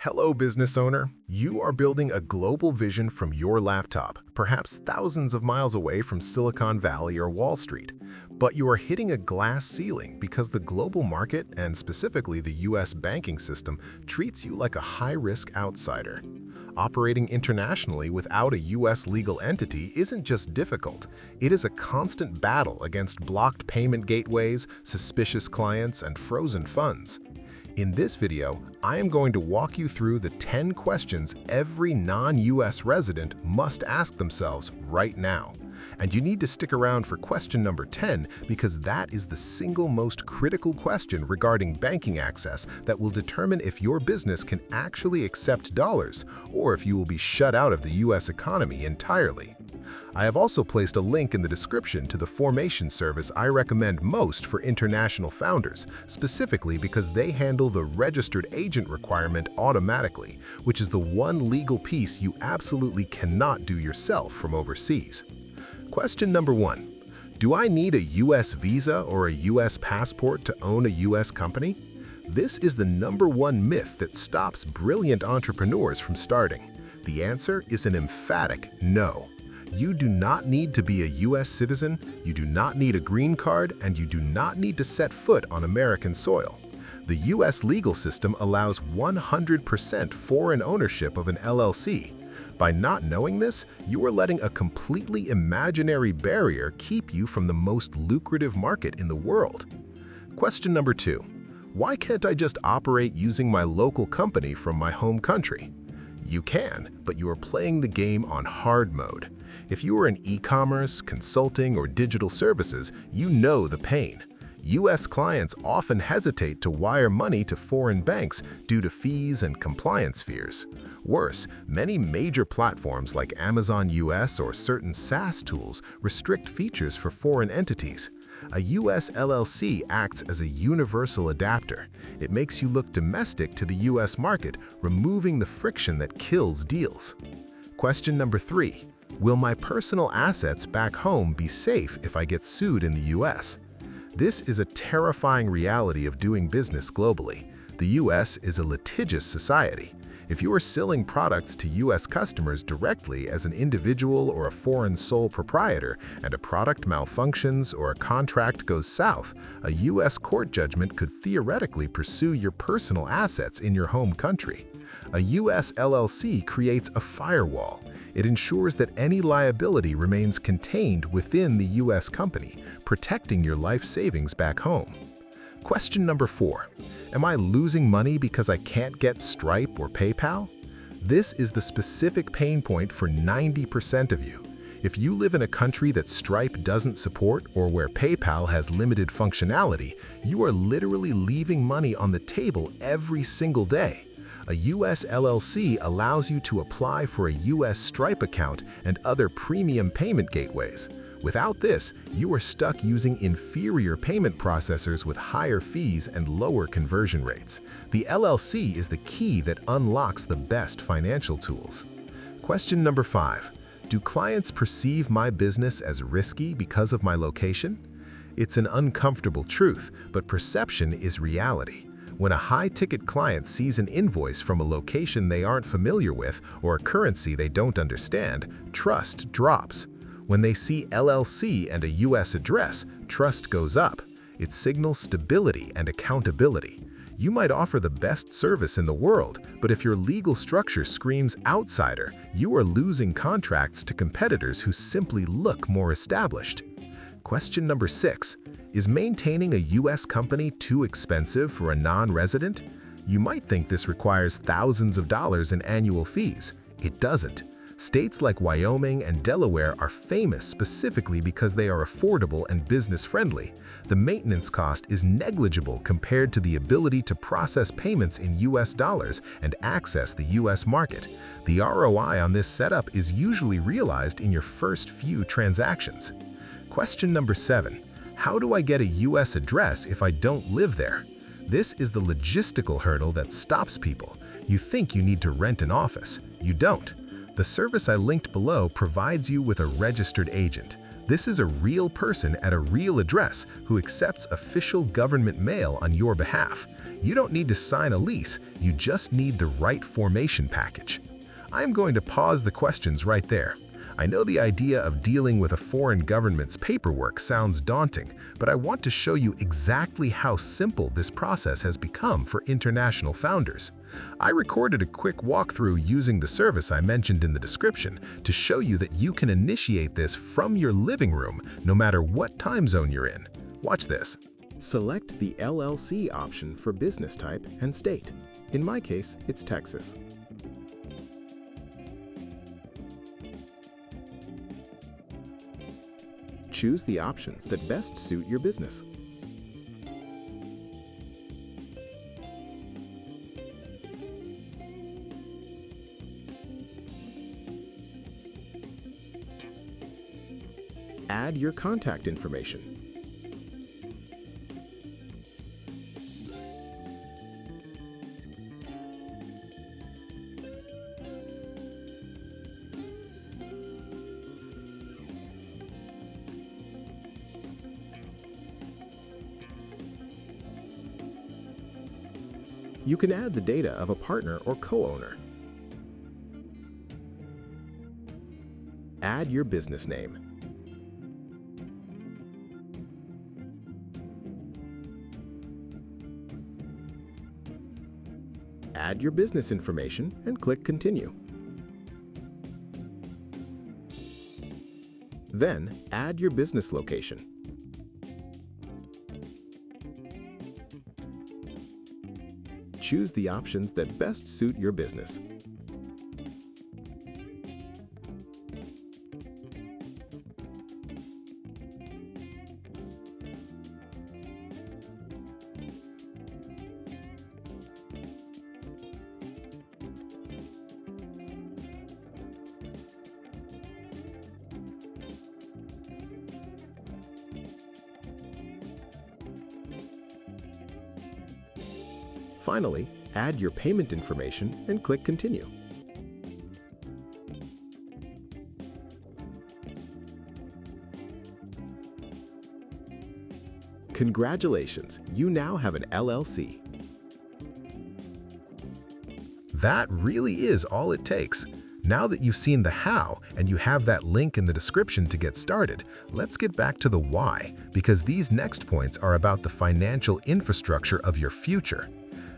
Hello, business owner. You are building a global vision from your laptop, perhaps thousands of miles away from Silicon Valley or Wall Street. But you are hitting a glass ceiling because the global market, and specifically the US banking system, treats you like a high-risk outsider. Operating internationally without a US legal entity isn't just difficult, it is a constant battle against blocked payment gateways, suspicious clients, and frozen funds. In this video, I am going to walk you through the 10 questions every non-US resident must ask themselves right now. And you need to stick around for question number 10 because that is the single most critical question regarding banking access that will determine if your business can actually accept dollars or if you will be shut out of the US economy entirely. I have also placed a link in the description to the formation service I recommend most for international founders, specifically because they handle the registered agent requirement automatically, which is the one legal piece you absolutely cannot do yourself from overseas. Question number 1. Do I need a US visa or a US passport to own a US company? This is the number one myth that stops brilliant entrepreneurs from starting. The answer is an emphatic no. You do not need to be a US citizen, you do not need a green card, and you do not need to set foot on American soil. The US legal system allows 100% foreign ownership of an LLC. By not knowing this, you are letting a completely imaginary barrier keep you from the most lucrative market in the world. Question number 2. Why can't I just operate using my local company from my home country? You can, but you are playing the game on hard mode. If you are in e-commerce, consulting, or digital services, you know the pain. US clients often hesitate to wire money to foreign banks due to fees and compliance fears. Worse, many major platforms like Amazon US or certain SaaS tools restrict features for foreign entities. A US LLC acts as a universal adapter. It makes you look domestic to the US market, removing the friction that kills deals. Question number 3. Will my personal assets back home be safe if I get sued in the US? This is a terrifying reality of doing business globally. The US is a litigious society. If you are selling products to US customers directly as an individual or a foreign sole proprietor and a product malfunctions or a contract goes south, a US court judgment could theoretically pursue your personal assets in your home country. A US LLC creates a firewall. It ensures that any liability remains contained within the US company, protecting your life savings back home. Question number 4. Am I losing money because I can't get Stripe or PayPal? This is the specific pain point for 90% of you. If you live in a country that Stripe doesn't support or where PayPal has limited functionality, you are literally leaving money on the table every single day. A US LLC allows you to apply for a US Stripe account and other premium payment gateways. Without this, you are stuck using inferior payment processors with higher fees and lower conversion rates. The LLC is the key that unlocks the best financial tools. Question number 5. Do clients perceive my business as risky because of my location? It's an uncomfortable truth, but perception is reality. When a high-ticket client sees an invoice from a location they aren't familiar with or a currency they don't understand, trust drops. When they see LLC and a US address, trust goes up. It signals stability and accountability. You might offer the best service in the world, but if your legal structure screams outsider, you are losing contracts to competitors who simply look more established. Question number 6. Is maintaining a US company too expensive for a non-resident? You might think this requires thousands of dollars in annual fees. It doesn't. States like Wyoming and Delaware are famous specifically because they are affordable and business-friendly. The maintenance cost is negligible compared to the ability to process payments in US dollars and access the US market. The ROI on this setup is usually realized in your first few transactions. Question number 7. How do I get a US address if I don't live there? This is the logistical hurdle that stops people. You think you need to rent an office. You don't. The service I linked below provides you with a registered agent. This is a real person at a real address who accepts official government mail on your behalf. You don't need to sign a lease, you just need the right formation package. I'm going to pause the questions right there. I know the idea of dealing with a foreign government's paperwork sounds daunting, but I want to show you exactly how simple this process has become for international founders. I recorded a quick walkthrough using the service I mentioned in the description to show you that you can initiate this from your living room, no matter what time zone you're in. Watch this. Select the LLC option for business type and state. In my case, it's Texas. Choose the options that best suit your business. Add your contact information. You can add the data of a partner or co-owner. Add your business name. Add your business information and click Continue. Then, add your business location. Choose the options that best suit your business. Finally, add your payment information and click Continue. Congratulations, you now have an LLC. That really is all it takes. Now that you've seen the how and you have that link in the description to get started, let's get back to the why, because these next points are about the financial infrastructure of your future.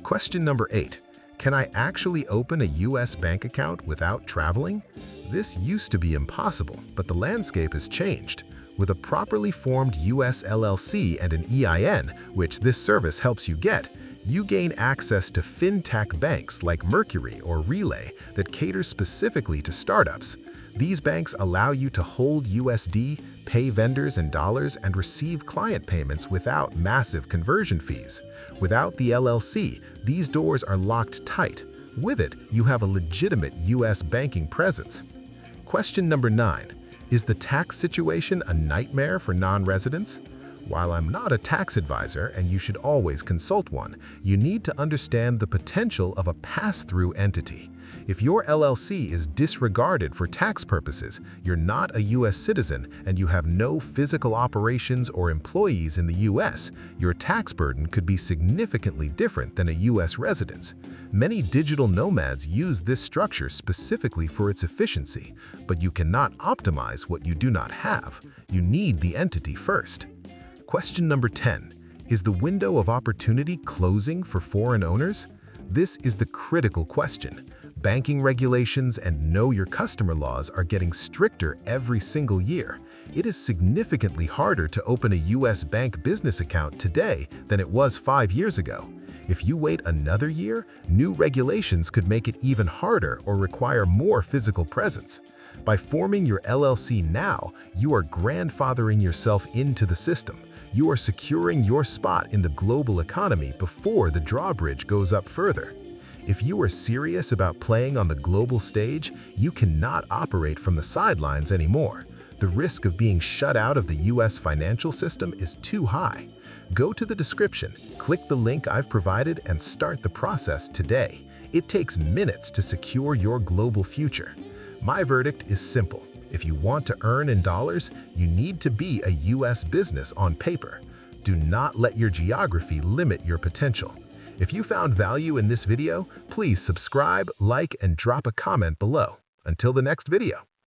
Question number 8. Can I actually open a US bank account without traveling? This used to be impossible, but the landscape has changed. With a properly formed US LLC and an EIN, which this service helps you get, you gain access to fintech banks like Mercury or Relay that cater specifically to startups. These banks allow you to hold USD, pay vendors in dollars, and receive client payments without massive conversion fees. Without the LLC, these doors are locked tight. With it, you have a legitimate US banking presence. Question number 9. Is the tax situation a nightmare for non-residents? While I'm not a tax advisor, and you should always consult one, you need to understand the potential of a pass-through entity. If your LLC is disregarded for tax purposes, you're not a U.S. citizen, and you have no physical operations or employees in the U.S., your tax burden could be significantly different than a U.S. resident's. Many digital nomads use this structure specifically for its efficiency, but you cannot optimize what you do not have. You need the entity first. Question number 10. Is the window of opportunity closing for foreign owners? This is the critical question. Banking regulations and know your customer laws are getting stricter every single year. It is significantly harder to open a U.S. bank business account today than it was 5 years ago. If you wait another year, new regulations could make it even harder or require more physical presence. By forming your LLC now, you are grandfathering yourself into the system. You are securing your spot in the global economy before the drawbridge goes up further. If you are serious about playing on the global stage, you cannot operate from the sidelines anymore. The risk of being shut out of the U.S. financial system is too high. Go to the description, click the link I've provided, and start the process today. It takes minutes to secure your global future. My verdict is simple. If you want to earn in dollars, you need to be a U.S. business on paper. Do not let your geography limit your potential. If you found value in this video, please subscribe, like, and drop a comment below. Until the next video.